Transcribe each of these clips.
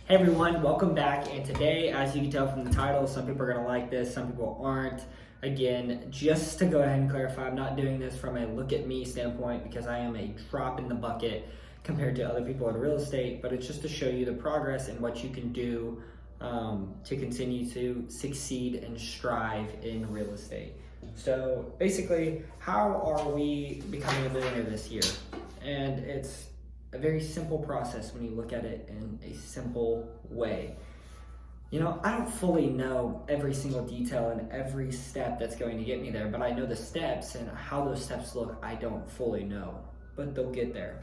Hey everyone, welcome back. And today, as you can tell from the title, some people are going to like this, some people aren't. Again, just to go ahead and clarify, I'm not doing this from a look at me standpoint because I am a drop in the bucket compared to other people in real estate, but it's just to show you the progress and what you can do to continue to succeed and strive in real estate. So basically, how are we becoming a millionaire this year? And it's a very simple process when you look at it in a simple way. You know, I don't fully know every single detail and every step that's going to get me there, but I know the steps, and how those steps look, I don't fully know, but they'll get there.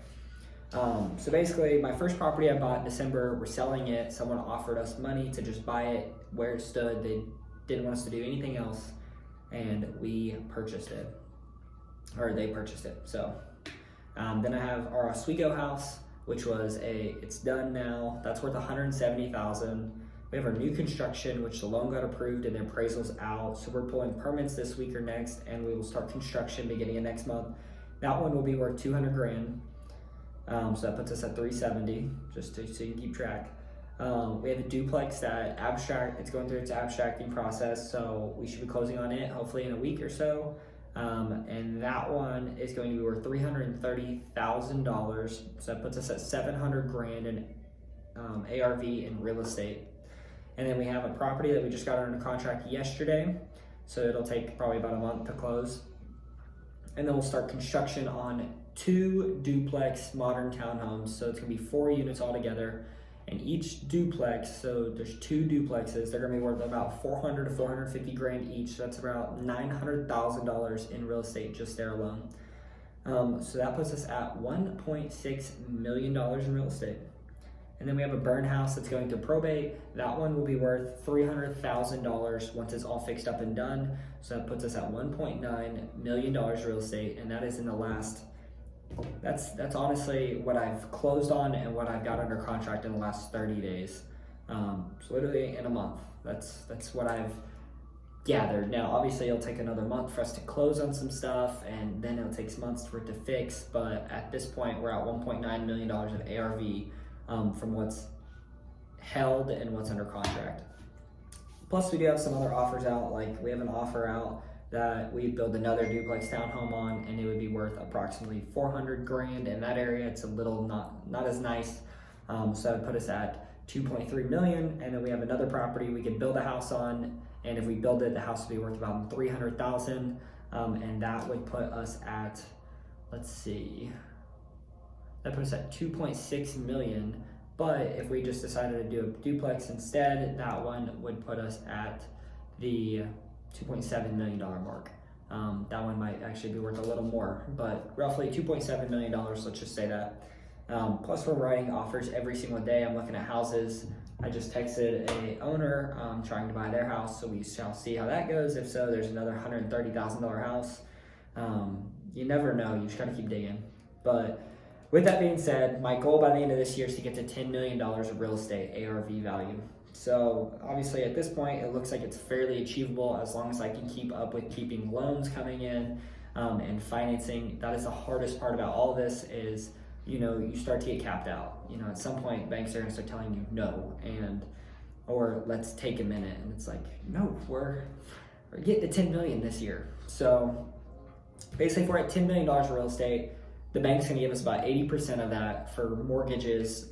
So basically, my first property I bought in December, we're selling it. Someone offered us money to just buy it where it stood. They didn't want us to do anything else, and we purchased it, or they purchased it. So then I have our Oswego house, which was it's done now. That's worth $170,000. We have our new construction, which the loan got approved and the appraisal's out. So we're pulling permits this week or next, and we will start construction beginning of next month. That one will be worth 200 grand. So that puts us at 370, so you can keep track. We have a duplex that it's going through its abstracting process. So we should be closing on it hopefully in a week or so. And that one is going to be worth $330,000. So that puts us at 700 grand in ARV in real estate. And then we have a property that we just got under contract yesterday. So it'll take probably about a month to close. And then we'll start construction on 2 duplex modern townhomes. So it's gonna be 4 units altogether. And each duplex, so there's 2 duplexes, they're gonna be worth about 400 to 450 grand each. So that's about $900,000 in real estate just there alone. So that puts us at $1.6 million in real estate. And then we have a burn house that's going to probate. That one will be worth $300,000 once it's all fixed up and done. So that puts us at $1.9 million real estate, and that is in the last. That's honestly what I've closed on and what I've got under contract in the last 30 days. So literally in a month. That's what I've gathered. Now, obviously, it'll take another month for us to close on some stuff, and then it'll take months for it to fix. But at this point, we're at $1.9 million of ARV from what's held and what's under contract. Plus, we do have some other offers out. Like we have an offer out that we build another duplex townhome on, and it would be worth approximately 400 grand in that area. It's a little not as nice. So that would put us at 2.3 million. And then we have another property we could build a house on. And if we build it, the house would be worth about 300,000. And that would put us at, let's see, that puts us at 2.6 million. But if we just decided to do a duplex instead, that one would put us at the $2.7 million mark. That one might actually be worth a little more, but roughly $2.7 million, let's just say that. Plus we're writing offers every single day. I'm looking at houses. I just texted a owner trying to buy their house, so we shall see how that goes. If so, there's another $130,000 house. You never know, you just gotta keep digging. But with that being said, my goal by the end of this year is to get to $10 million of real estate ARV value. So obviously at this point, it looks like it's fairly achievable as long as I can keep up with keeping loans coming in and financing. That is the hardest part about all of this is, you know, you start to get capped out. You know, at some point banks are gonna start telling you no, or let's take a minute. And it's like, no, we're getting to 10 million this year. So basically if we're at $10 million of real estate, the bank's gonna give us about 80% of that for mortgages,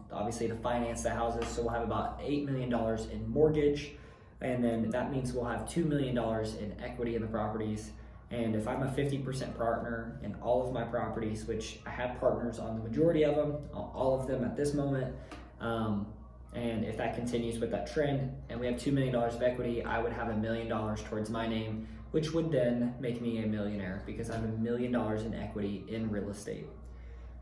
obviously to finance the houses. So we'll have about $8 million in mortgage. And then that means we'll have $2 million in equity in the properties. And if I'm a 50% partner in all of my properties, which I have partners on the majority of them, all of them at this moment, and if that continues with that trend and we have $2 million of equity, I would have $1 million towards my name, which would then make me a millionaire because I have $1 million in equity in real estate.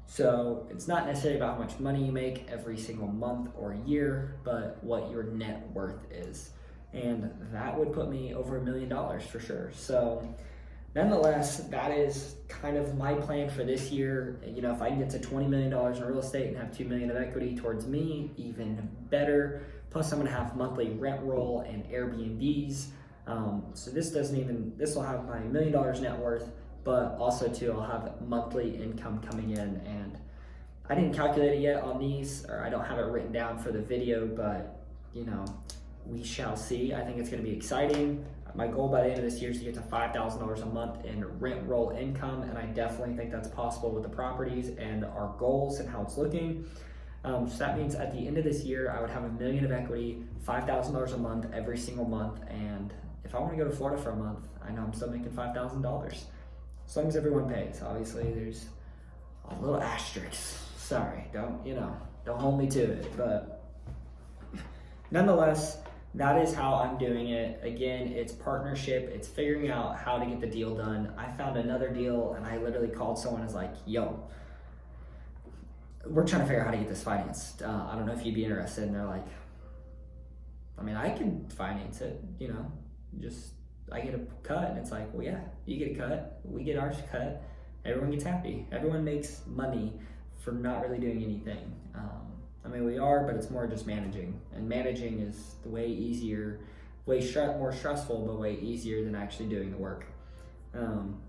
So it's not necessarily about how much money you make every single month or year, but what your net worth is. And that would put me over $1 million for sure. So nonetheless, that is kind of my plan for this year. You know, if I can get to $20 million in real estate and have $2 million of equity towards me, even better. Plus I'm gonna have monthly rent roll and Airbnbs. So this will have my $1 million net worth, but also too, I'll have monthly income coming in, and I didn't calculate it yet on these, or I don't have it written down for the video, but you know, we shall see. I think it's going to be exciting. My goal by the end of this year is to get to $5,000 a month in rent roll income, and I definitely think that's possible with the properties and our goals and how it's looking. So that means at the end of this year, I would have $1 million of equity, $5,000 a month every single month, and if I want to go to Florida for a month, I know I'm still making $5,000. As long as everyone pays. Obviously, there's a little asterisk. Sorry, don't hold me to it, but nonetheless, that is how I'm doing it. Again, it's partnership. It's figuring out how to get the deal done. I found another deal, and I literally called someone and was like, yo, we're trying to figure out how to get this financed. I don't know if you'd be interested. And they're like, I mean, I can finance it, just I get a cut. And it's like, well, yeah, you get a cut. We get ours cut. Everyone gets happy. Everyone makes money for not really doing anything. I mean, we are, but it's more just managing. And managing is way easier, more stressful, but way easier than actually doing the work.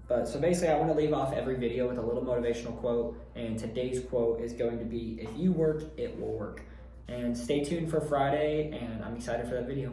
But so basically, I want to leave off every video with a little motivational quote. And today's quote is going to be, if you work, it will work. And stay tuned for Friday, and I'm excited for that video.